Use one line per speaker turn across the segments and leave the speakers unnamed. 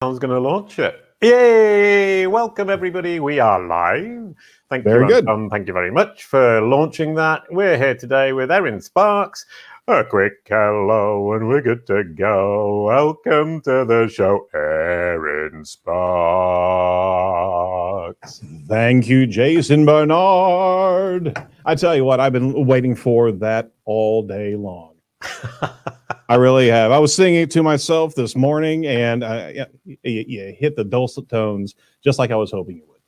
Tom's going to launch it. Yay! Welcome, everybody. We are live. Thank you, Anton. Thank you very much for launching that. We're here today with Erin Sparks. A quick hello, and we're good to go. Welcome to the show, Erin Sparks.
Thank you, Jason Barnard. I tell you what, I've been waiting for that all day long. I really have. I was singing it to myself this morning, and you hit the dulcet tones just like I was hoping you would.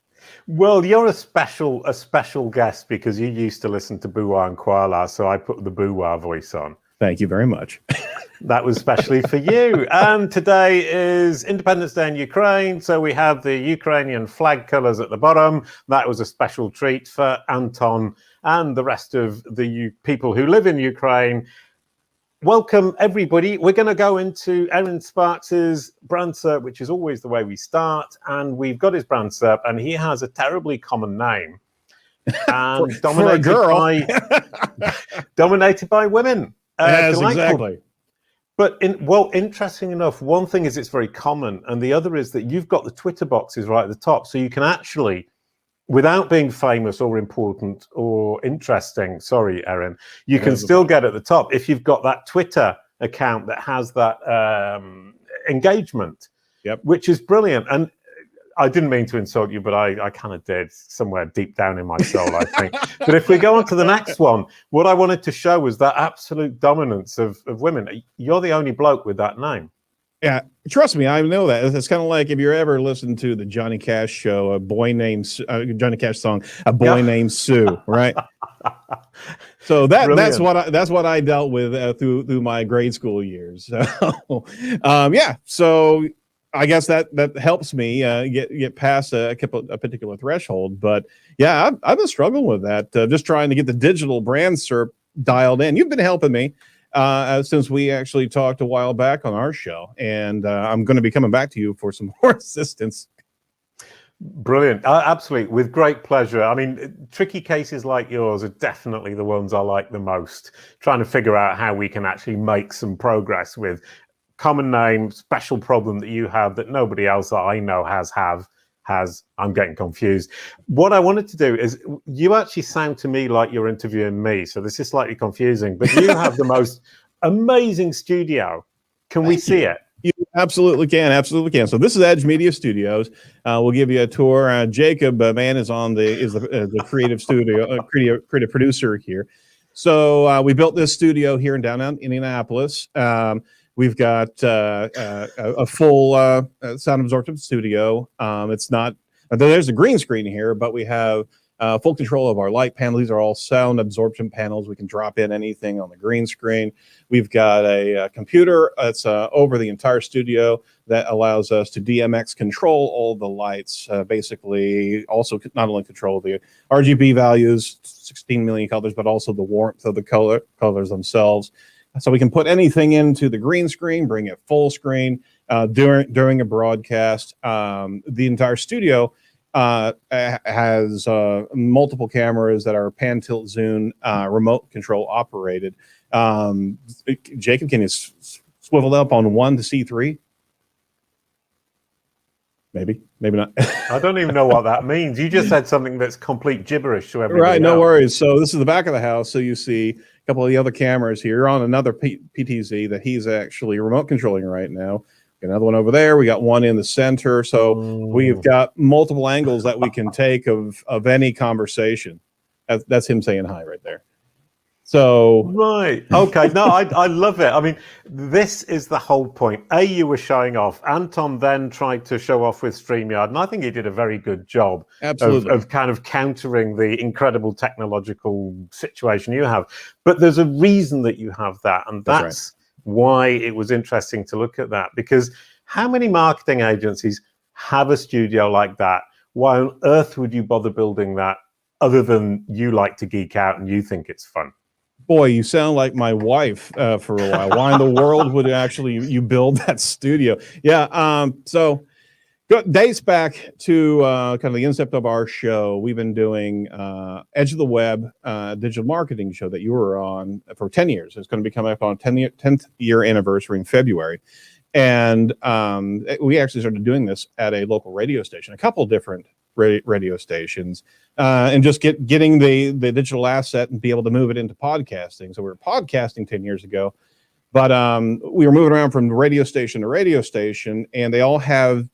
Well, you're a special guest because you used to listen to Boo-Wah and Koala, so I put the Boo-Wah voice on.
Thank you very much.
That was specially for you. And today is Independence Day in Ukraine, so we have the Ukrainian flag colors at the bottom. That was a special treat for Anton and the rest of the people who live in Ukraine. Welcome, everybody. We're going to go into Erin Sparks's brand SERP, which is always the way we start. And we've got his brand SERP, and he has a terribly common name. And dominated by women.
Yes, exactly.
But interesting enough, one thing is it's very common, and the other is that you've got the Twitter boxes right at the top, so you can actually, without being famous or important or interesting, sorry, Erin, you can still get at the top if you've got that Twitter account that has that engagement, which is brilliant. And I didn't mean to insult you, but I kind of did somewhere deep down in my soul, I think. But if we go on to the next one, what I wanted to show was that absolute dominance of women. You're the only bloke with that name.
Yeah, trust me, I know that. It's kind of like if you're ever listened to the Johnny Cash show, Johnny Cash song, A Boy Named Sue, right? So that's what I dealt with through my grade school years. So, so I guess that helps me get past a particular threshold. But yeah, I've been struggling with that, just trying to get the digital brand SERP dialed in. You've been helping me since we actually talked a while back on our show, and I'm going to be coming back to you for some more assistance.
Brilliant. Absolutely. With great pleasure. I mean, tricky cases like yours are definitely the ones I like the most, trying to figure out how we can actually make some progress with common name, special problem that you have that nobody else that I know has. I'm getting confused. What I wanted to do is, you actually sound to me like you're interviewing me, so this is slightly confusing, but you have the most amazing studio. Can we see it?
You absolutely can. So this is Edge Media Studios. We'll give you a tour. Jacob, man, is the creative studio, creative producer here. So we built this studio here in downtown Indianapolis. We've got a full sound absorption studio. It's not, there's a green screen here, but we have full control of our light panels. These are all sound absorption panels. We can drop in anything on the green screen. We've got a computer that's over the entire studio that allows us to DMX control all the lights, basically also not only control the RGB values, 16 million colors, but also the warmth of the colors themselves. So we can put anything into the green screen, bring it full screen during a broadcast. The entire studio has multiple cameras that are pan, tilt, zoom, remote control operated. Jacob, can you swivel up on one to see three? Maybe not.
I don't even know what that means. You just said something that's complete gibberish to everybody.
Right, no worries. So this is the back of the house. So you see a couple of the other cameras here. You're on another PTZ that he's actually remote controlling right now. Got another one over there. We got one in the center. So we've got multiple angles that we can take of any conversation. That's him saying hi right there. So
right, okay, no, I love it. I mean, this is the whole point. You were showing off. Anton then tried to show off with StreamYard, and I think he did a very good job of kind of countering the incredible technological situation you have. But there's a reason that you have that, and that's why it was interesting to look at that. Because how many marketing agencies have a studio like that? Why on earth would you bother building that, other than you like to geek out and you think it's fun?
Boy, you sound like my wife for a while. Why in the world would actually you build that studio? Yeah, so dates back to kind of the incept of our show. We've been doing Edge of the Web digital marketing show that you were on for 10 years. It's going to be coming up on 10th year anniversary in February. And we actually started doing this at a local radio station, a couple different radio stations, and just getting the digital asset and be able to move it into podcasting. So we were podcasting 10 years ago, but we were moving around from radio station to radio station, and they all have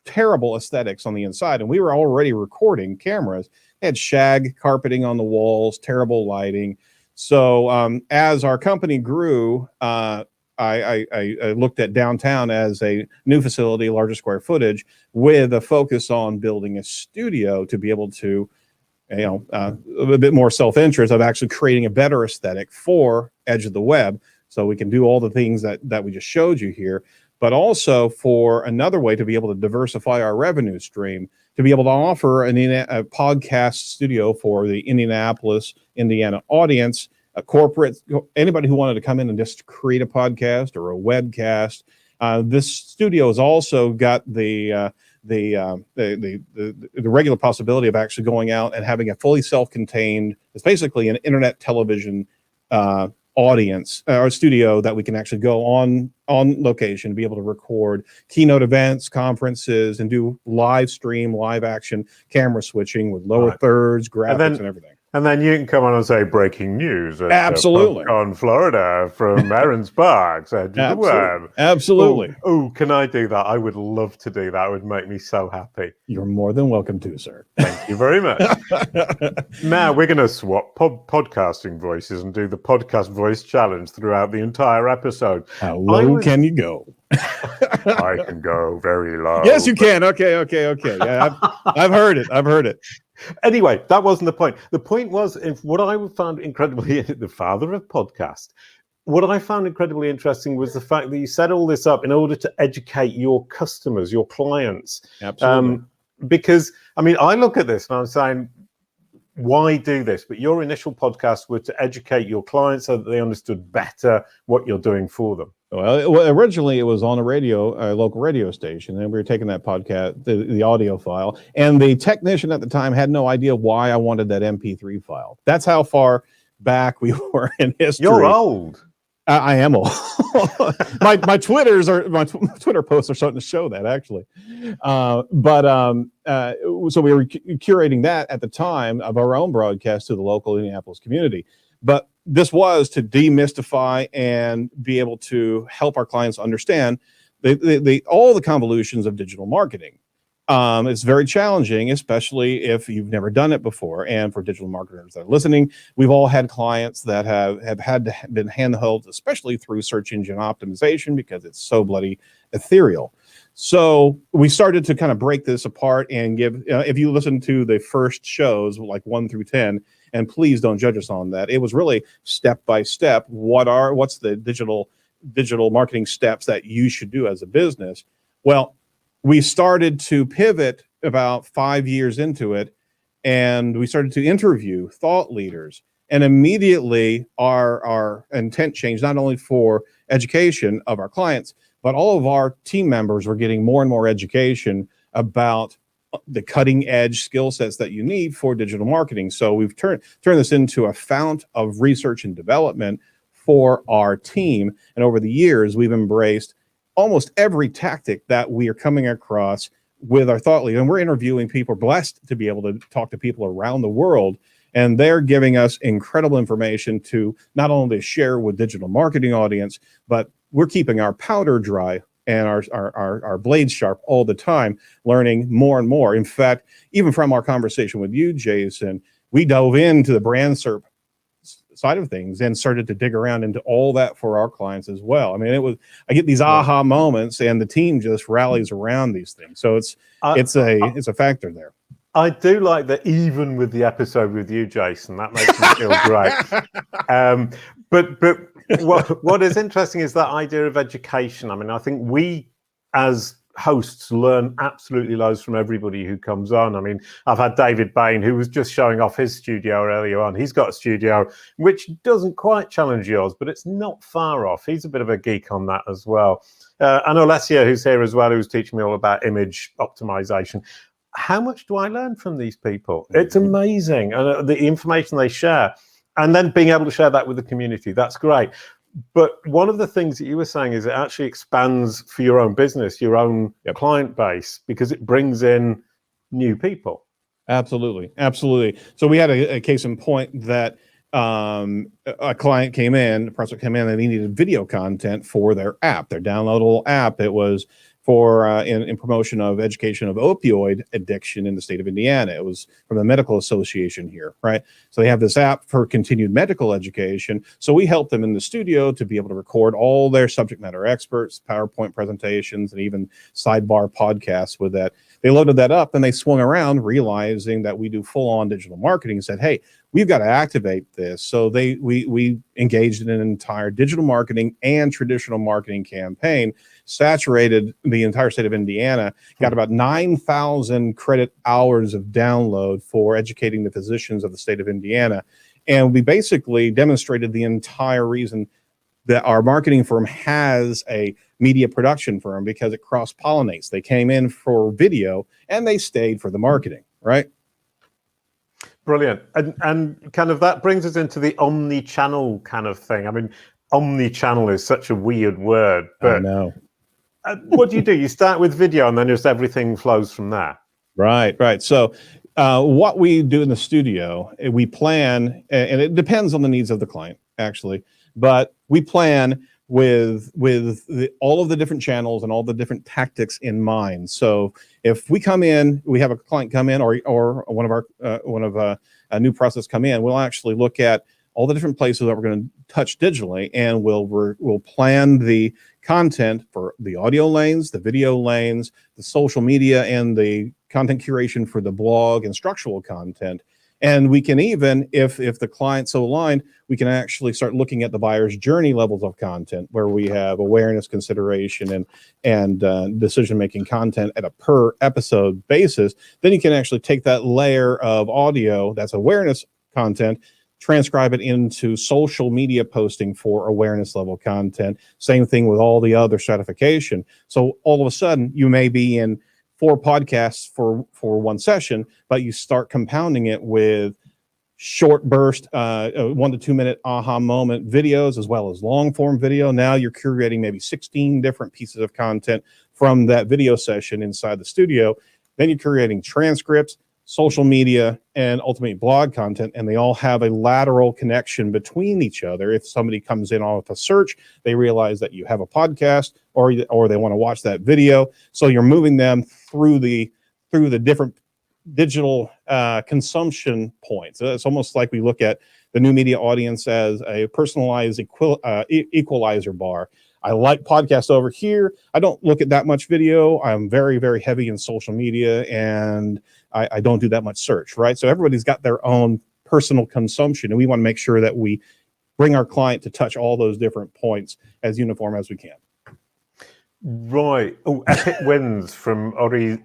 terrible aesthetics on the inside. And we were already recording cameras. They had shag carpeting on the walls, terrible lighting. So as our company grew, I looked at downtown as a new facility, larger square footage, with a focus on building a studio to be able to, a bit more self-interest of actually creating a better aesthetic for Edge of the Web. So we can do all the things that we just showed you here, but also for another way to be able to diversify our revenue stream, to be able to offer a podcast studio for the Indianapolis, Indiana audience, a corporate, anybody who wanted to come in and just create a podcast or a webcast. This studio has also got the regular possibility of actually going out and having a fully self-contained, it's basically an internet television audience or studio that we can actually go on location, be able to record keynote events, conferences, and do live stream, live action camera switching with lower thirds, graphics, and everything.
And then you can come on and say breaking news.
Absolutely.
On Florida from Erin Sparks.
Absolutely.
Oh, can I do that? I would love to do that. It would make me so happy.
You're more than welcome to, sir.
Thank you very much. Now we're going to swap podcasting voices and do the podcast voice challenge throughout the entire episode.
How low can you go?
I can go very low.
Yes, you can. Okay. Yeah, I've heard it.
Anyway, that wasn't the point. The point was, what I found incredibly, the father of podcast, what I found incredibly interesting was the fact that you set all this up in order to educate your customers, your clients.
Absolutely.
Because, I mean, I look at this and I'm saying, why do this? But your initial podcasts were to educate your clients so that they understood better what you're doing for them.
Well, originally it was on a local radio station, and we were taking that podcast, the audio file, and the technician at the time had no idea why I wanted that MP3 file. That's how far back we were in history.
You're old.
I am old. my Twitter posts are starting to show that, actually. So we were curating that at the time of our own broadcast to the local Indianapolis community. But this was to demystify and be able to help our clients understand all the convolutions of digital marketing. It's very challenging, especially if you've never done it before. And for digital marketers that are listening, we've all had clients that have been handheld, especially through search engine optimization, because it's so bloody ethereal. So we started to kind of break this apart and give, if you listen to the first shows, like 1 through 10, and please don't judge us on that. It was really step by step. What's the digital marketing steps that you should do as a business? Well, we started to pivot about 5 years into it, and we started to interview thought leaders. And immediately our intent changed, not only for education of our clients, but all of our team members were getting more and more education about the cutting edge skill sets that you need for digital marketing. So we've turned this into a fount of research and development for our team. And over the years, we've embraced almost every tactic that we are coming across with our thought leader. And we're interviewing people, blessed to be able to talk to people around the world. And they're giving us incredible information to not only share with digital marketing audience, but we're keeping our powder dry and our blades sharp all the time, learning more and more. In fact, even from our conversation with you, Jason, we dove into the brand SERP side of things and started to dig around into all that for our clients as well. I mean, I get these aha moments, and the team just rallies around these things. So it's a factor there.
I do like that, even with the episode with you, Jason. That makes me feel great. But what is interesting is that idea of education. I mean, I think we as hosts learn absolutely loads from everybody who comes on. I mean, I've had David Bain, who was just showing off his studio earlier on. He's got a studio which doesn't quite challenge yours, but it's not far off. He's a bit of a geek on that as well. And Alessia, who's here as well, who's teaching me all about image optimization. How much do I learn from these people? It's amazing. And the information they share, and then being able to share that with the community, that's great. But one of the things that you were saying is it actually expands for your own business, your own client base, because it brings in new people.
Absolutely. Absolutely. So we had a case in point that a client came in, a prospect came in, and they needed video content for their app, their downloadable app. It was for in promotion of education of opioid addiction in the state of Indiana. It was from the Medical Association here, right? So they have this app for continued medical education. So we helped them in the studio to be able to record all their subject matter experts, PowerPoint presentations, and even sidebar podcasts with that. They loaded that up and they swung around realizing that we do full-on digital marketing and said, hey, we've got to activate this. So we engaged in an entire digital marketing and traditional marketing campaign, saturated the entire state of Indiana, got about 9,000 credit hours of download for educating the physicians of the state of Indiana. And we basically demonstrated the entire reason that our marketing firm has a media production firm, because it cross-pollinates. They came in for video and they stayed for the marketing, right?
Brilliant. And kind of that brings us into the omni-channel kind of thing. I mean, omni-channel is such a weird word, but
I know.
What do? You start with video and then just everything flows from there.
Right. So what we do in the studio, we plan, and it depends on the needs of the client, actually, but we plan with all of the different channels and all the different tactics in mind. So if we come in, we have a client come in, or one of a new process come in, we'll actually look at all the different places that we're going to touch digitally, and we'll plan the content for the audio lanes, the video lanes, the social media, and the content curation for the blog and structural content. And we can even, if the client's so aligned, we can actually start looking at the buyer's journey levels of content, where we have awareness, consideration, and decision-making content at a per episode basis. Then you can actually take that layer of audio, that's awareness content, transcribe it into social media posting for awareness level content. Same thing with all the other stratification. So all of a sudden, you may be in 4 podcasts for one session, but you start compounding it with short burst, 1 to 2 minute aha moment videos, as well as long form video. Now you're curating maybe 16 different pieces of content from that video session inside the studio. Then you're creating transcripts, social media, and ultimately blog content, and they all have a lateral connection between each other. If somebody comes in off a search, they realize that you have a podcast, or they want to watch that video. So you're moving them through the different digital consumption points. It's almost like we look at the new media audience as a personalized equalizer bar. I like podcasts over here. I don't look at that much video. I'm very, very heavy in social media, and I don't do that much search, right? So everybody's got their own personal consumption, and we want to make sure that we bring our client to touch all those different points as uniform as we can.
Right. Oh, epic wins from Ori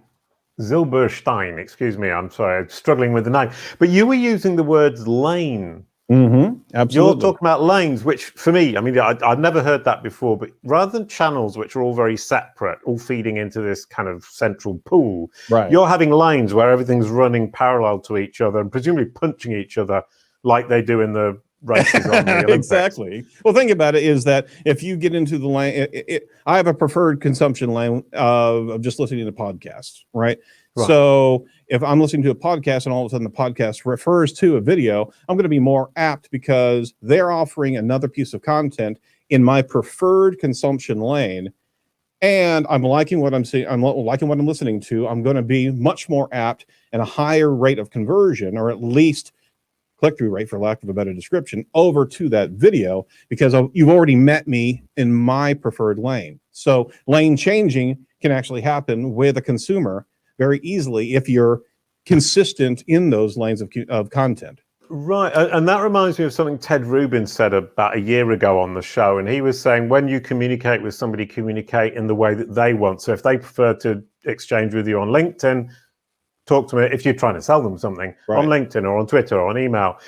Zilberstein. Excuse me. I'm sorry. I'm struggling with the name. But you were using the words lane.
Mm-hmm. Absolutely.
You're talking about lanes, which for me, I mean, I'd never heard that before, but rather than channels, which are all very separate, all feeding into this kind of central pool,
right,
you're having lanes where everything's running parallel to each other and presumably punching each other like they do in the races on the Olympics.
Exactly. Well, think about it is that if you get into the lane, I have a preferred consumption lane of just listening to podcasts, right? So if I'm listening to a podcast and all of a sudden the podcast refers to a video, I'm going to be more apt because they're offering another piece of content in my preferred consumption lane. And I'm liking what I'm seeing. I'm liking what I'm listening to. I'm going to be much more apt and a higher rate of conversion, or at least click-through rate, for lack of a better description, over to that video, because you've already met me in my preferred lane. So lane changing can actually happen with a consumer very easily if you're consistent in those lanes of content.
Right. And that reminds me of something Ted Rubin said about a year ago on the show. And he was saying, when you communicate with somebody, communicate in the way that they want. So if they prefer to exchange with you on LinkedIn, talk to me if you're trying to sell them something on LinkedIn or on Twitter or on email.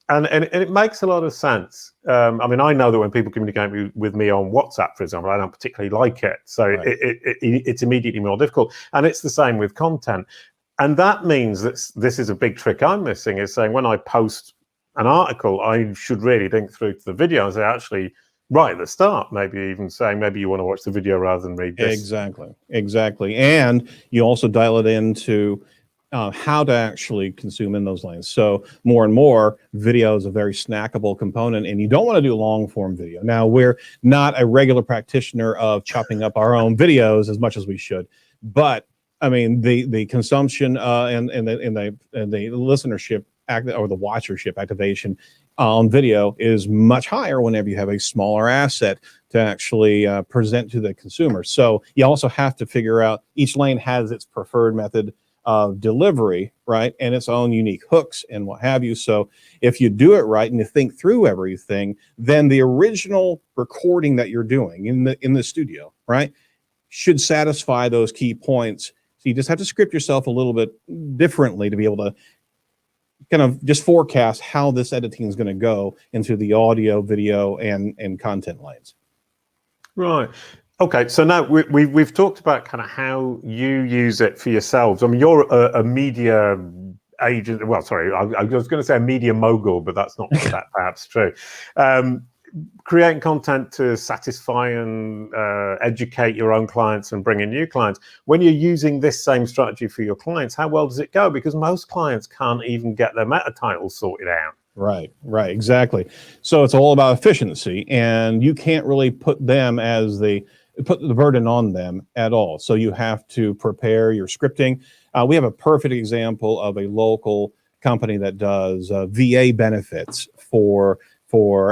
And it makes a lot of sense. I mean, I know that when people communicate with me on WhatsApp, for example, I don't particularly like it. So it's immediately more difficult. And it's the same with content. And that means that this is a big trick I'm missing, is saying when I post an article, I should really think through to the video and say, actually, right at the start, maybe even saying maybe you want to watch the video rather than read this.
Exactly. And you also dial it into how to actually consume in those lanes. So more and more, video is a very snackable component, and you don't want to do long form video. Now, we're not a regular practitioner of chopping up our own videos as much as we should, but I mean the consumption and the listenership or the watchership activation on video is much higher whenever you have a smaller asset to actually present to the consumer. So you also have to figure out, each lane has its preferred method of delivery, right, and its own unique hooks and what have you. So if you do it right and you think through everything, then the original recording that you're doing in the studio, right, should satisfy those key points. So you just have to script yourself a little bit differently to be able to kind of just forecast how this editing is going to go into the audio, video, and content lanes. Right.
Okay, so now we've talked about kind of how you use it for yourselves. I mean, you're a media agent. Well, sorry, I was going to say a media mogul, but that's not that perhaps true. Creating content to satisfy and educate your own clients and bring in new clients. When you're using this same strategy for your clients, how well does it go? Because most clients can't even get their meta titles sorted out.
Right, exactly. So it's all about efficiency, and you can't really put the burden on them at all. So you have to prepare your scripting. We have a perfect example of a local company that does VA benefits for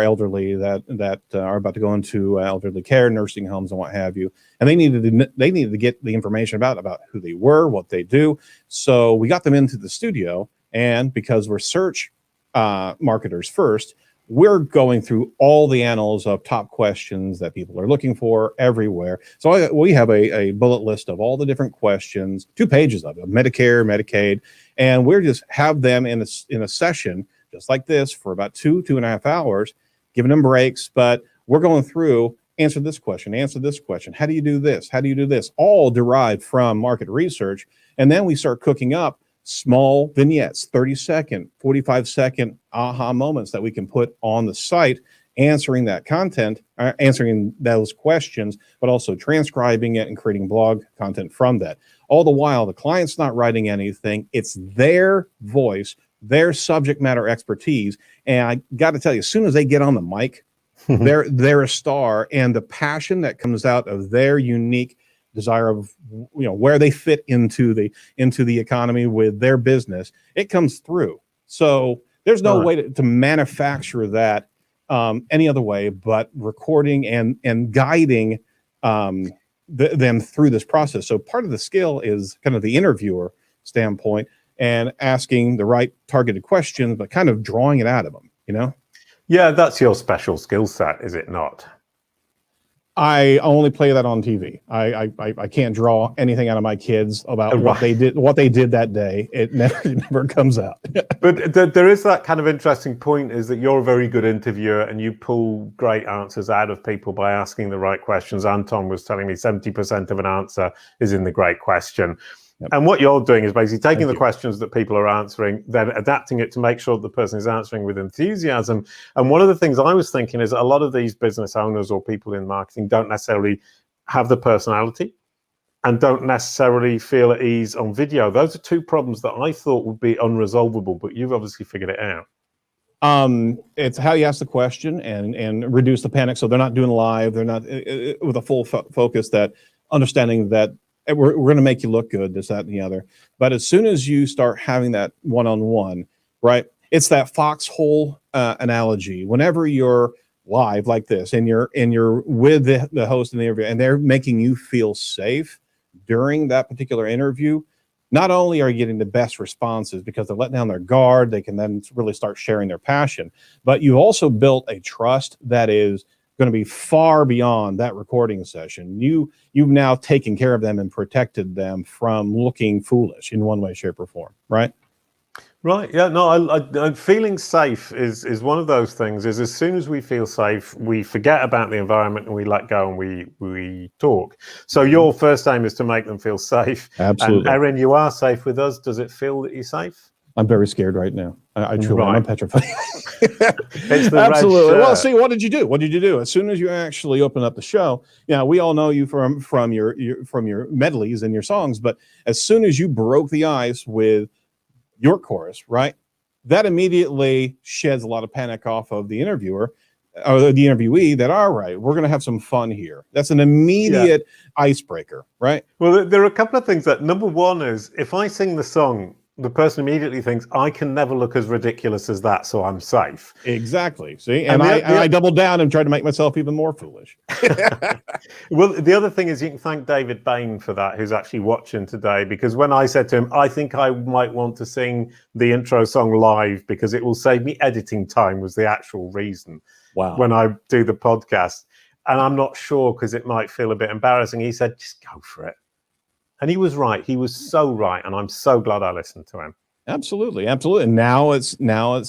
elderly that are about to go into elderly care, nursing homes, and what have you. And they needed to get the information about who they were, what they do. So we got them into the studio, and because we're search marketers first, we're going through all the annals of top questions that people are looking for everywhere. So we have a bullet list of all the different questions, 2 pages of it, Medicare, Medicaid, and we're just have them in a session just like this for about 2.5 hours, giving them breaks. But we're going through, answer this question, how do you do this, all derived from market research. And then we start cooking up small vignettes, 30-second, 45-second aha moments that we can put on the site, answering that content, answering those questions, but also transcribing it and creating blog content from that. All the while, the client's not writing anything. It's their voice, their subject matter expertise. And I got to tell you, as soon as they get on the mic, they're a star, and the passion that comes out of their unique desire of where they fit into the economy with their business, it comes through. So there's no way to manufacture that any other way but recording and guiding them through this process. So part of the skill is kind of the interviewer standpoint and asking the right targeted questions, but kind of drawing it out of them,
Yeah, that's your special skill set, is it not?
I only play that on TV. I can't draw anything out of my kids about what they did that day. It never comes out.
But there is that kind of interesting point, is that you're a very good interviewer and you pull great answers out of people by asking the right questions. Anton was telling me 70% of an answer is in the great question. Yep. And what you're doing is basically taking the questions that people are answering, then adapting it to make sure that the person is answering with enthusiasm. And one of the things I was thinking is a lot of these business owners or people in marketing don't necessarily have the personality and don't necessarily feel at ease on video. Those are 2 problems that I thought would be unresolvable, but you've obviously figured it out.
It's how you ask the question and reduce the panic. So they're not doing live. They're not with a full focus, that understanding that we're going to make you look good, this, that, and the other. But as soon as you start having that one-on-one, right, it's that foxhole analogy. Whenever you're live like this and you're with the host in the interview and they're making you feel safe during that particular interview, not only are you getting the best responses because they're letting down their guard, they can then really start sharing their passion, but you also built a trust that is going to be far beyond that recording session. You've now taken care of them and protected them from looking foolish in one way, shape, or form, right?
Right. Yeah. No. I feeling safe is one of those things. Is as soon as we feel safe, we forget about the environment and we let go and we talk. So your first aim is to make them feel safe.
Absolutely.
And Erin, you are safe with us. Does it feel that you're safe?
I'm very scared right now. I truly am petrified.
It's the
Absolutely.
red
Well,
shirt.
see, what did you do? What did you do? As soon as you actually open up the show, we all know you from your medleys and your songs, but as soon as you broke the ice with your chorus, right, that immediately sheds a lot of panic off of the interviewer or the interviewee that, all right, we're going to have some fun here. That's an immediate icebreaker, right?
Well, there are a couple of things that, number one is, if I sing the song, the person immediately thinks, I can never look as ridiculous as that, so I'm safe.
Exactly. See, and I doubled down and tried to make myself even more foolish.
Well, the other thing is, you can thank David Bain for that, who's actually watching today, because when I said to him, I think I might want to sing the intro song live because it will save me editing time, was the actual reason.
Wow.
When I do the podcast. And I'm not sure because it might feel a bit embarrassing. He said, just go for it. And he was right. He was so right. And I'm so glad I listened to him.
Absolutely. Absolutely. And now it's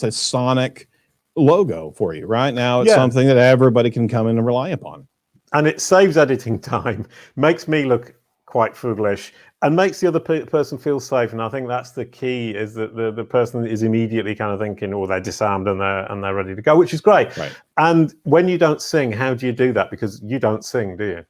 a sonic logo for you, right? Now it's something that everybody can come in and rely upon.
And it saves editing time, makes me look quite foolish, and makes the other person feel safe. And I think that's the key, is that the person is immediately kind of thinking, oh, they're disarmed and they're ready to go, which is great.
Right.
And when you don't sing, how do you do that? Because you don't sing, do you?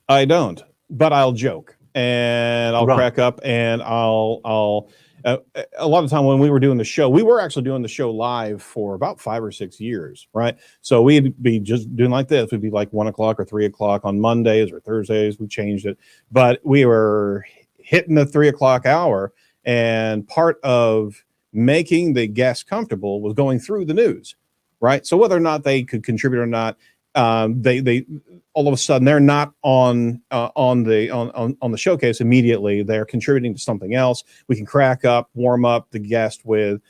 I don't, but I'll joke and I'll crack up, and I'll a lot of time when we were doing the show, we were actually doing the show live for about 5 or 6 years, right? So we'd be just doing like this. We'd be like 1 o'clock or 3 o'clock on Mondays or Thursdays. We changed it, but we were hitting the 3 o'clock hour, and part of making the guests comfortable was going through the news, right? So whether or not they could contribute or not, they all of a sudden they're not on the showcase immediately. They're contributing to something else. We can crack up, warm up the guest with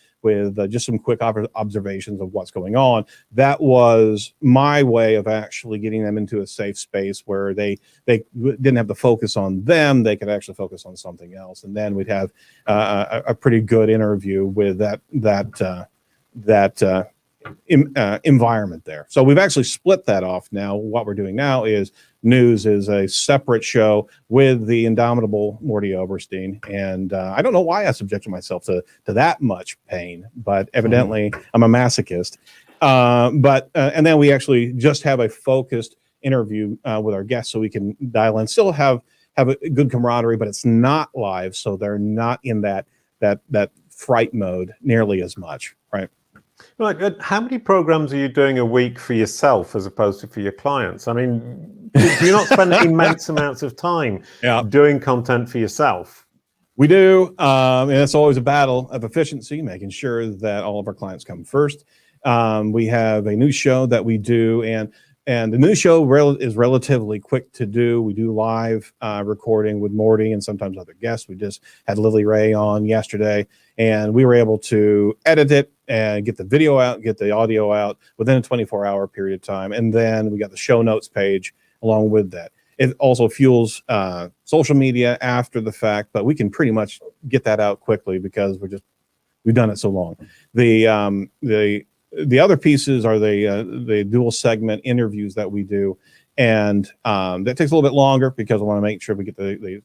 just some quick observations of what's going on. That was my way of actually getting them into a safe space where they didn't have to focus on them. They could actually focus on something else, and then we'd have a pretty good interview with that environment there. So we've actually split that off now. What we're doing now is news is a separate show with the indomitable Morty Oberstein. And I don't know why I subjected myself to that much pain, but evidently I'm a masochist. And then we actually just have a focused interview with our guests so we can dial in, still have a good camaraderie, but it's not live. So they're not in that fright mode nearly as much, right?
Right. How many programs are you doing a week for yourself as opposed to for your clients? I mean, do you not spend immense amounts of time doing content for yourself?
We do. And it's always a battle of efficiency, making sure that all of our clients come first. We have a new show that we do, and the new show is relatively quick to do. We do live recording with Morty and sometimes other guests. We just had Lily Ray on yesterday, and we were able to edit it and get the video out, get the audio out within a 24-hour period of time. And then we got the show notes page along with that. It also fuels social media after the fact, but we can pretty much get that out quickly because we've done it so long. The other pieces are the dual segment interviews that we do, and that takes a little bit longer because I want to make sure we get the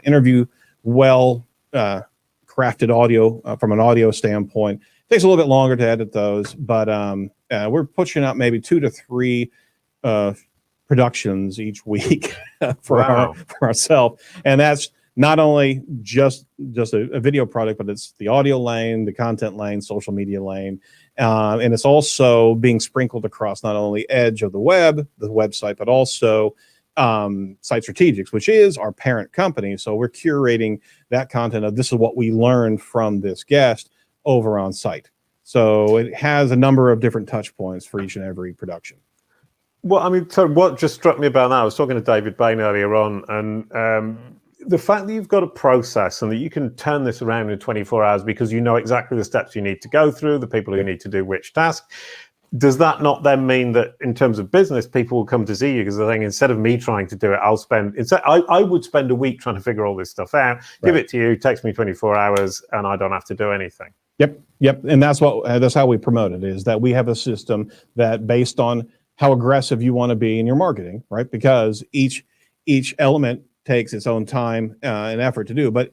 interview well crafted audio from an audio standpoint. It takes a little bit longer to edit those, but we're pushing out maybe 2 to 3 productions each week for ourselves, and that's not only just a video product, but it's the audio lane, the content lane, social media lane. And it's also being sprinkled across not only Edge of the website, but also Site Strategics, which is our parent company. So we're curating that content of this is what we learned from this guest over on site. So it has a number of different touch points for each and every production.
Well, I mean, so what just struck me about that, I was talking to David Bain earlier on, and the fact that you've got a process and that you can turn this around in 24 hours because you know exactly the steps you need to go through, the people who need to do which task, does that not then mean that in terms of business, people will come to see you because they're thinking, instead of me trying to do it, I would spend a week trying to figure all this stuff out, give it to you, it takes me 24 hours, and I don't have to do anything.
Yep. And that's how we promote it, is that we have a system that, based on how aggressive you want to be in your marketing, right? Because each element takes its own time and effort to do. But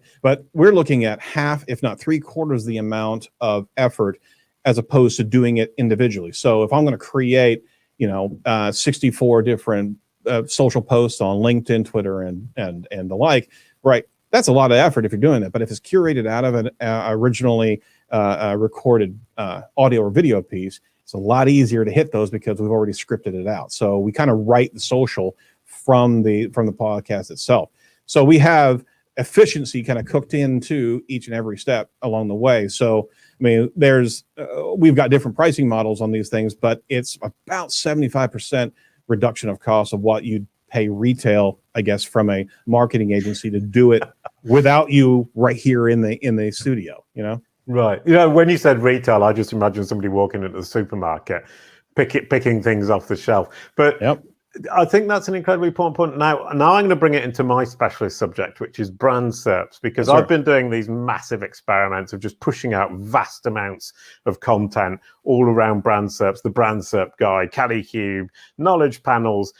we're looking at half, if not 3/4 the amount of effort as opposed to doing it individually. So if I'm going to create, 64 different social posts on LinkedIn, Twitter, and the like, right? That's a lot of effort if you're doing that. But if it's curated out of an originally recorded audio or video piece, it's a lot easier to hit those because we've already scripted it out. So we kind of write the social from the podcast itself. So we have efficiency kind of cooked into each and every step along the way. So I mean, we've got different pricing models on these things, but it's about 75% reduction of cost of what you'd pay retail, I guess, from a marketing agency to do it without you right here in the studio,
Right. When you said retail, I just imagine somebody walking into the supermarket, picking things off the shelf. But
yep.
I think that's an incredibly important point. Now I'm going to bring it into my specialist subject, which is brand SERPs, because I've been doing these massive experiments of just pushing out vast amounts of content all around brand SERPs, the brand SERP guide, Kalicube, knowledge panels.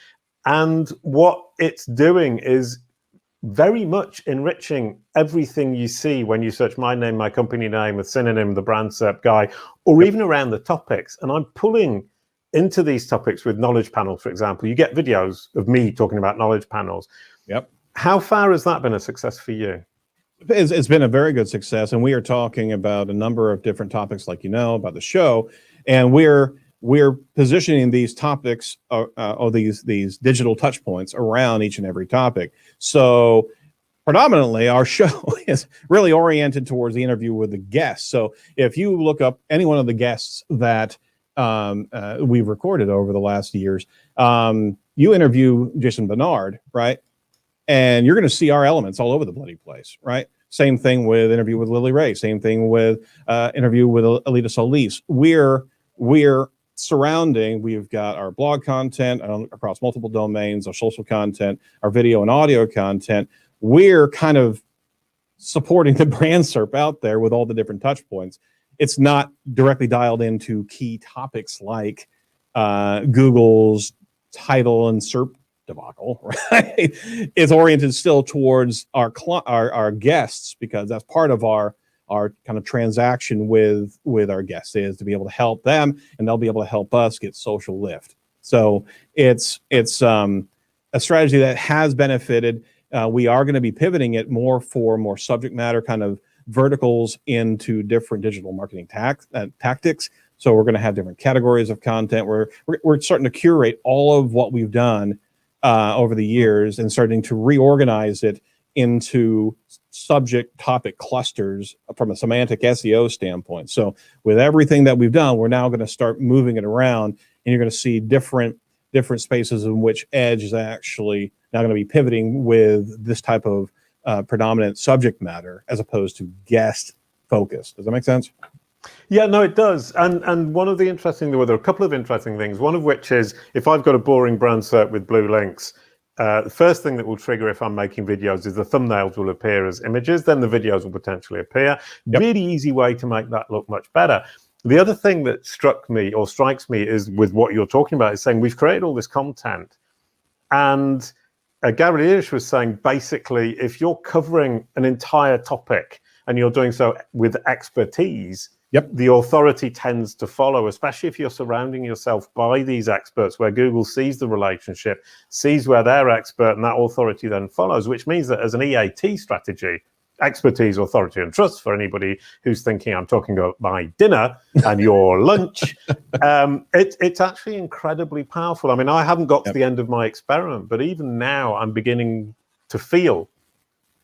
And what it's doing is very much enriching everything you see when you search my name, my company name, a synonym, the brand SERP guy, or even around the topics. And I'm pulling into these topics with knowledge panels, for example. You get videos of me talking about knowledge panels.
Yep.
How far has that been a success for you?
It's been a very good success. And we are talking about a number of different topics, like, about the show. And we're positioning these topics or these digital touch points around each and every topic. So predominantly our show is really oriented towards the interview with the guests. So if you look up any one of the guests that we've recorded over the last years, you interview Jason Barnard, right? And you're going to see our elements all over the bloody place, right? Same thing with interview with Lily Ray. Same thing with interview with Alita Solis. We're surrounding, we've got our blog content across multiple domains, our social content, our video and audio content. We're kind of supporting the brand SERP out there with all the different touch points. It's not directly dialed into key topics like Google's title and SERP debacle, right? It's oriented still towards our guests, because that's part of our kind of transaction with our guests, is to be able to help them, and they'll be able to help us get social lift. So it's a strategy that has benefited. We are going to be pivoting it more for more subject matter kind of verticals into different digital marketing tactics. So we're going to have different categories of content. We're starting to curate all of what we've done over the years and starting to reorganize it into subject topic clusters from a semantic SEO standpoint. So with everything that we've done, we're now going to start moving it around, and you're going to see different spaces in which Edge is actually now going to be pivoting with this type of predominant subject matter as opposed to guest focused. Does that make sense?
Yeah, no, it does. And there are a couple of interesting things, one of which is if I've got a boring brand SERP with blue links, the first thing that will trigger if I'm making videos is the thumbnails will appear as images, then the videos will potentially appear. Yep. Really easy way to make that look much better. The other thing that strikes me is with what you're talking about is saying we've created all this content, and Gary Leach was saying basically if you're covering an entire topic and you're doing so with expertise, yep, the authority tends to follow, especially if you're surrounding yourself by these experts where Google sees the relationship, sees where they're expert, and that authority then follows, which means that as an EAT strategy, expertise, authority, and trust, for anybody who's thinking I'm talking about my dinner and your lunch, it's actually incredibly powerful. I mean, I haven't got to the end of my experiment, but even now I'm beginning to feel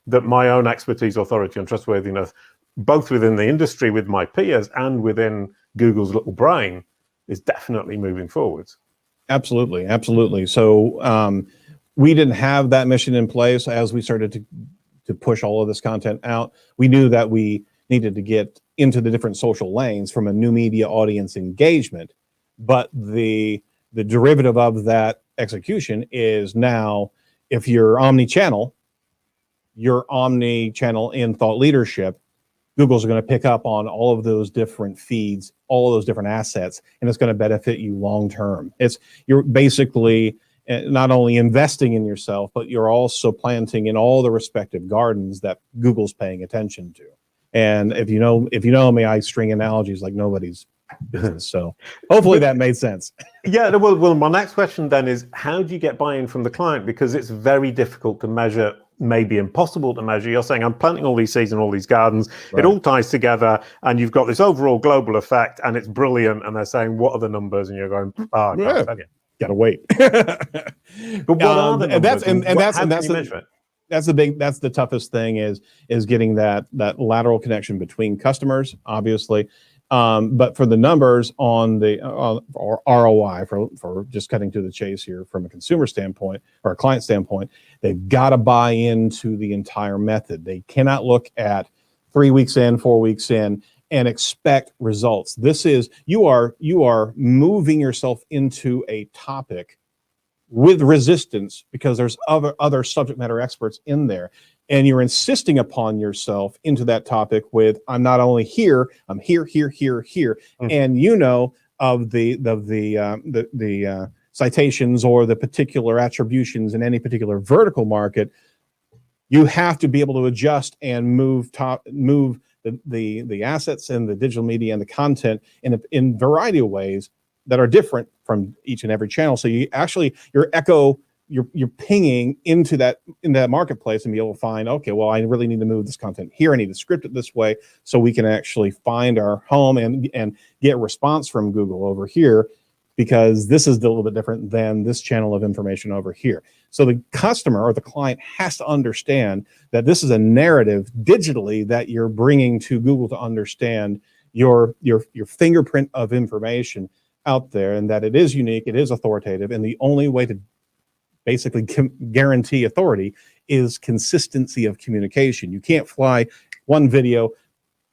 that my own expertise, authority, and trustworthiness, both within the industry with my peers and within Google's little brain, is definitely moving forwards.
Absolutely, absolutely. So we didn't have that mission in place as we started to push all of this content out. We knew that we needed to get into the different social lanes from a new media audience engagement, but the derivative of that execution is now, if you're omnichannel in thought leadership, Google's going to pick up on all of those different feeds, all of those different assets, and it's going to benefit you long term. You're basically not only investing in yourself, but you're also planting in all the respective gardens that Google's paying attention to. And if you know me, I string analogies like nobody's business. So hopefully that made sense.
Yeah, well, my next question then is, how do you get buy-in from the client? Because it's very difficult to measure, maybe impossible to measure. You're saying, I'm planting all these seeds in all these gardens. Right. It all ties together, and you've got this overall global effect, and it's brilliant. And they're saying, what are the numbers? And you're going, I can't tell you.
Gotta wait.
But what are the numbers? How can you measure it?
That's the toughest thing is getting that lateral connection between customers, obviously. But for the numbers on the or ROI, for just cutting to the chase here from a consumer standpoint or a client standpoint, they've got to buy into the entire method. They cannot look at 3 weeks in, 4 weeks in, and expect results. This is, you are moving yourself into a topic with resistance because there's other subject matter experts in there. And you're insisting upon yourself into that topic with, I'm not only here, I'm here. Mm-hmm. And you know of the citations or the particular attributions in any particular vertical market. You have to be able to adjust and move the assets and the digital media and the content in a variety of ways that are different from each and every channel. So you're pinging into that marketplace and be able to find, okay, well, I really need to move this content here. I need to script it this way so we can actually find our home and get a response from Google over here, because this is a little bit different than this channel of information over here. So the customer or the client has to understand that this is a narrative digitally that you're bringing to Google to understand your fingerprint of information out there, and that it is unique, it is authoritative, and the only way to basically guarantee authority is consistency of communication. You can't fly one video,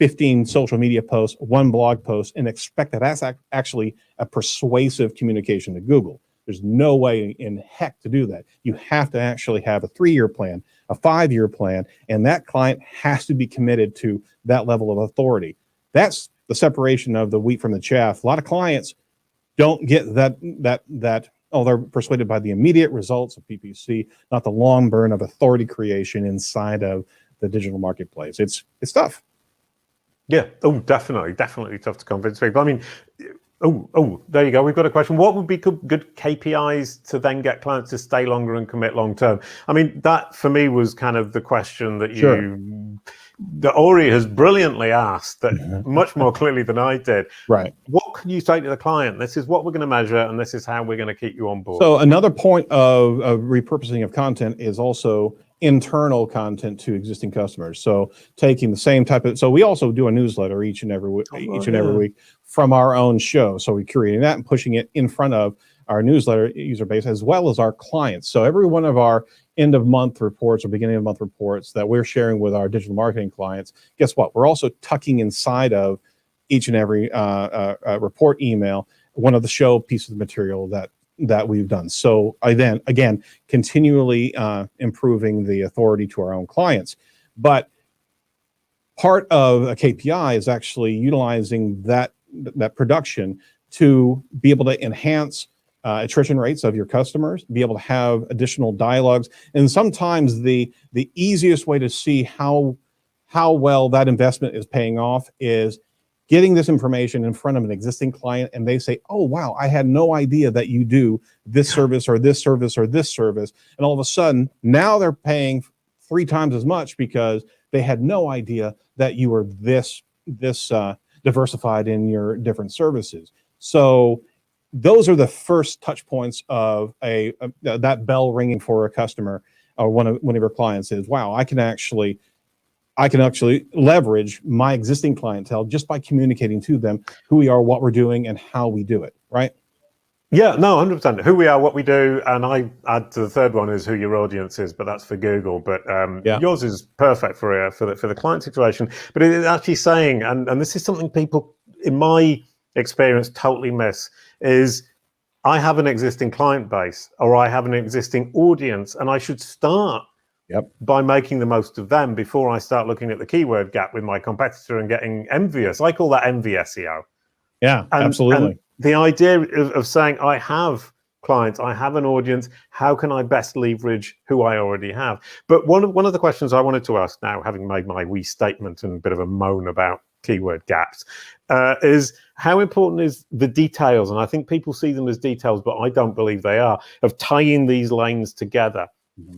15 social media posts, one blog post, and expect that that's actually a persuasive communication to Google. There's no way in heck to do that. You have to actually have a 3-year plan, a 5-year plan, and that client has to be committed to that level of authority. That's the separation of the wheat from the chaff. A lot of clients don't get that they're persuaded by the immediate results of PPC, not the long burn of authority creation inside of the digital marketplace. It's tough.
Yeah. Oh, definitely tough to convince people. I mean, there you go. We've got a question. What would be good KPIs to then get clients to stay longer and commit long term? I mean, that for me was kind of the question that that Ori has brilliantly asked, that much more clearly than I did.
Right.
What can you say to the client? This is what we're going to measure, and this is how we're going to keep you on board.
So another point of repurposing of content is also internal content to existing customers. So taking the same type of, so we also do a newsletter each and every week from our own show. So we're curating that and pushing it in front of our newsletter user base as well as our clients. So every one of our end of month reports or beginning of month reports that we're sharing with our digital marketing clients, guess what? We're also tucking inside of each and every report email one of the show pieces of material that we've done. So I then again continually improving the authority to our own clients. But part of a KPI is actually utilizing that production to be able to enhance attrition rates of your customers, be able to have additional dialogues. And sometimes the easiest way to see how well that investment is paying off is getting this information in front of an existing client, and they say, oh, wow, I had no idea that you do this service or this service or this service. And all of a sudden, now they're paying 3 times as much because they had no idea that you were this diversified in your different services. So those are the first touch points of that bell ringing for a customer or one of your clients is, wow, I can actually leverage my existing clientele just by communicating to them who we are, what we're doing, and how we do it, right?
Yeah, no, 100%. Who we are, what we do, and I add to the third one is who your audience is, but that's for Google. But yours is perfect for the client situation. But it is actually saying, and this is something people, in my experience, totally miss, is I have an existing client base or I have an existing audience, and I should start by making the most of them before I start looking at the keyword gap with my competitor and getting envious. I call that envy SEO.
Yeah, absolutely.
And the idea of saying I have clients, I have an audience. How can I best leverage who I already have? But one of the questions I wanted to ask now, having made my wee statement and a bit of a moan about keyword gaps, is how important is the details? And I think people see them as details, but I don't believe they are, of tying these lanes together,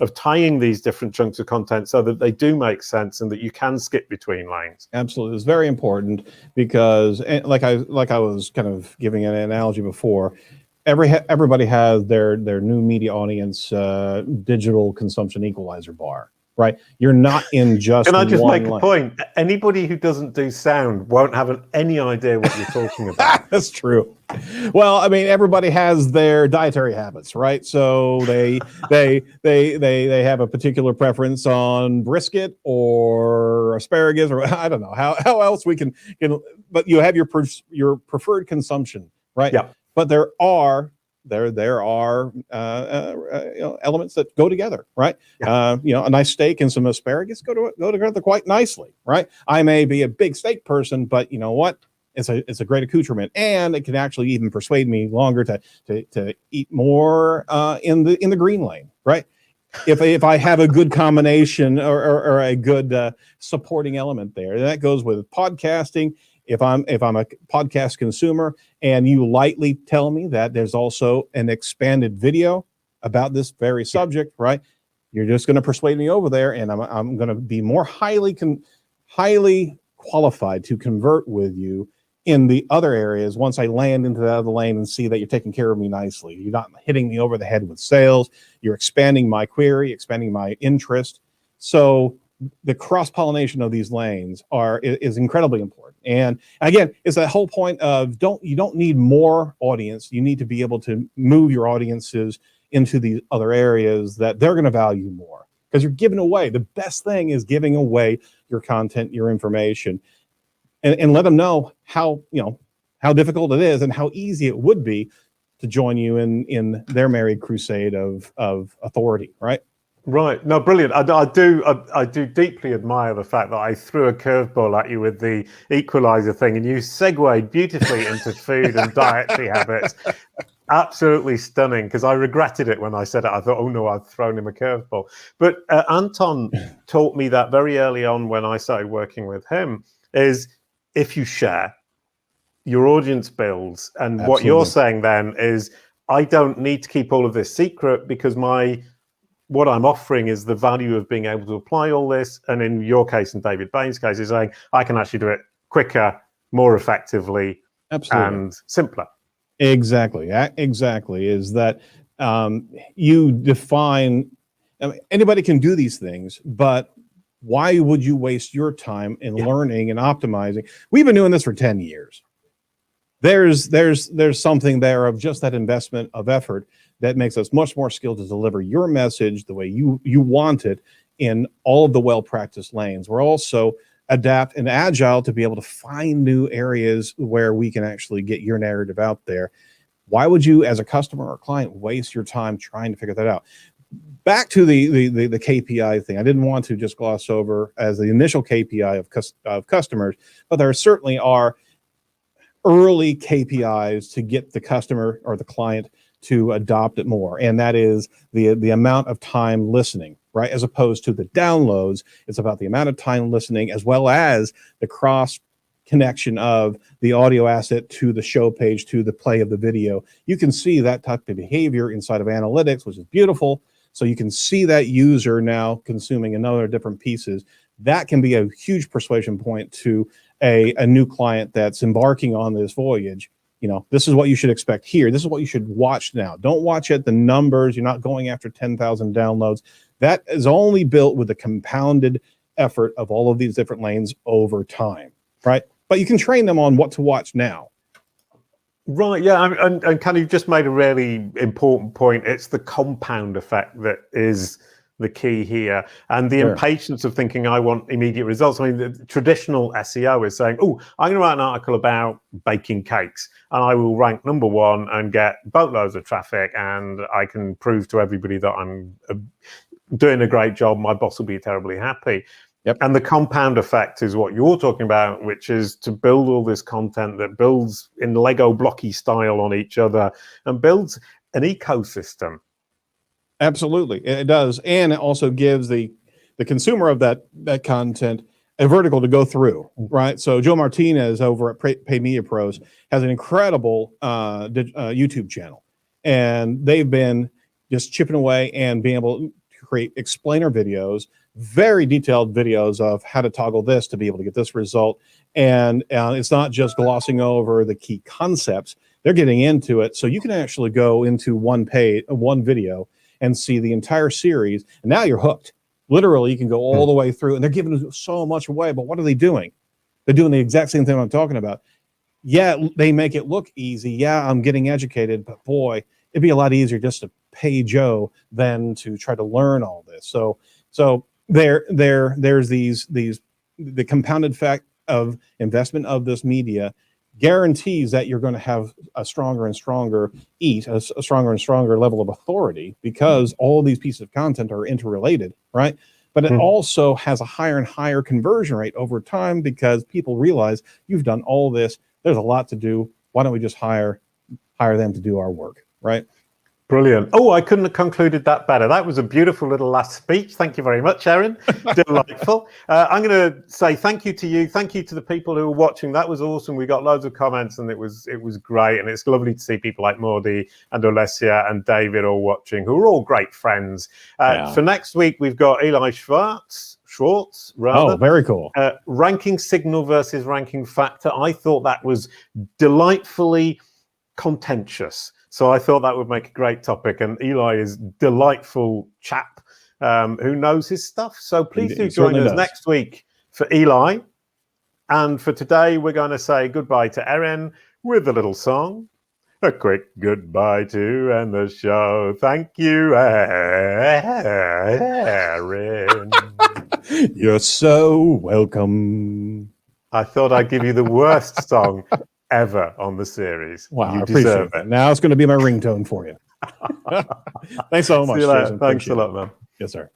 of tying these different chunks of content so that they do make sense and that you can skip between lanes.
Absolutely. It's very important because, like I was kind of giving an analogy before, everybody has their new media audience digital consumption equalizer bar, right? You're not in just
Can I just
one
make a
lane.
point? Anybody who doesn't do sound won't have any idea what you're talking about.
That's true. Well, I mean, everybody has their dietary habits, right? So they have a particular preference on brisket or asparagus, or I don't know how else we can, but you have your preferred consumption, right?
Yeah.
But there are elements that go together, right? Yeah. A nice steak and some asparagus go together quite nicely, right? I may be a big steak person, but you know what? It's a great accoutrement, and it can actually even persuade me longer to eat more in the green lane, right? If I have a good combination or a good supporting element there, that goes with podcasting. If I'm a podcast consumer and you lightly tell me that there's also an expanded video about this very subject, right? You're just going to persuade me over there, and I'm going to be more highly qualified to convert with you in the other areas once I land into that other lane and see that you're taking care of me nicely. You're not hitting me over the head with sales. You're expanding my query, expanding my interest. So the cross-pollination of these lanes is incredibly important. And again, it's that whole point of you don't need more audience. You need to be able to move your audiences into these other areas that they're going to value more, because you're giving away. The best thing is giving away your content, your information, and let them know how difficult it is and how easy it would be to join you in their merry crusade of authority, right?
Right. No, brilliant. I do deeply admire the fact that I threw a curveball at you with the equalizer thing, and you segued beautifully into food and dietary habits. Absolutely stunning, because I regretted it when I said it. I thought, oh no, I've thrown him a curveball. But Anton taught me that very early on when I started working with him, is if you share, your audience builds. And Absolutely. What you're saying then is, I don't need to keep all of this secret, because what I'm offering is the value of being able to apply all this. And in your case, and David Bain's case, is saying I can actually do it quicker, more effectively, Absolutely. And simpler.
Exactly. Is that you define, anybody can do these things, but why would you waste your time in learning and optimizing? We've been doing this for 10 years. There's something there of just that investment of effort that makes us much more skilled to deliver your message the way you want it in all of the well-practiced lanes. We're also adapt and agile to be able to find new areas where we can actually get your narrative out there. Why would you, as a customer or client, waste your time trying to figure that out? Back to the KPI thing, I didn't want to just gloss over as the initial KPI of customers, but there certainly are early KPIs to get the customer or the client to adopt it more, and that is the amount of time listening, right? As opposed to the downloads, it's about the amount of time listening, as well as the cross connection of the audio asset to the show page, to the play of the video. You can see that type of behavior inside of analytics, which is beautiful. So you can see that user now consuming another different pieces. That can be a huge persuasion point to a new client that's embarking on this voyage. This is what you should expect here. This is what you should watch now. Don't watch at the numbers. You're not going after 10,000 downloads. That is only built with the compounded effort of all of these different lanes over time, right? But you can train them on what to watch now.
Right, yeah, and kind of just made a really important point. It's the compound effect that is the key here, and the impatience of thinking I want immediate results. I mean, the traditional SEO is saying, oh, I'm going to write an article about baking cakes, and I will rank #1 and get boatloads of traffic, and I can prove to everybody that I'm doing a great job. My boss will be terribly happy. Yep. And the compound effect is what you're talking about, which is to build all this content that builds in Lego blocky style on each other and builds an ecosystem.
Absolutely, it does, and it also gives the consumer of that content a vertical to go through, right? So Joe Martinez over at Pay Media Pros has an incredible YouTube channel, and they've been just chipping away and being able to create explainer videos, very detailed videos of how to toggle this to be able to get this result. And it's not just glossing over the key concepts, they're getting into it. So you can actually go into one video and see the entire series, and now you're hooked. Literally, you can go all the way through, and they're giving so much away, but what are they doing? They're doing the exact same thing I'm talking about. Yeah, they make it look easy. Yeah, I'm getting educated, but boy, it'd be a lot easier just to pay Joe than to try to learn all this. So there's the compounded fact of investment of this media guarantees that you're going to have a stronger and stronger a stronger and stronger level of authority, because all these pieces of content are interrelated, right? But it also has a higher and higher conversion rate over time, because people realize you've done all this. There's a lot to do. Why don't we just hire them to do our work, right?
Brilliant. Oh, I couldn't have concluded that better. That was a beautiful little last speech. Thank you very much, Erin. Delightful. I'm going to say thank you to you. Thank you to the people who were watching. That was awesome. We got loads of comments, and it was great. And it's lovely to see people like Mordy and Alessia and David all watching, who are all great friends. For next week, we've got Eli Schwartz, rather.
Oh, very cool.
Ranking signal versus ranking factor. I thought that was delightfully contentious. So I thought that would make a great topic, and Eli is a delightful chap who knows his stuff. So please do join us next week for Eli. And for today, we're going to say goodbye to Erin with a little song. A quick goodbye to end the show. Thank you, Erin.
You're so welcome.
I thought I'd give you the worst song ever on the series.
Wow, I appreciate that. Now it's going to be my ringtone for you. Thanks so much.
See you later. Thanks a lot, man.
Yes, sir.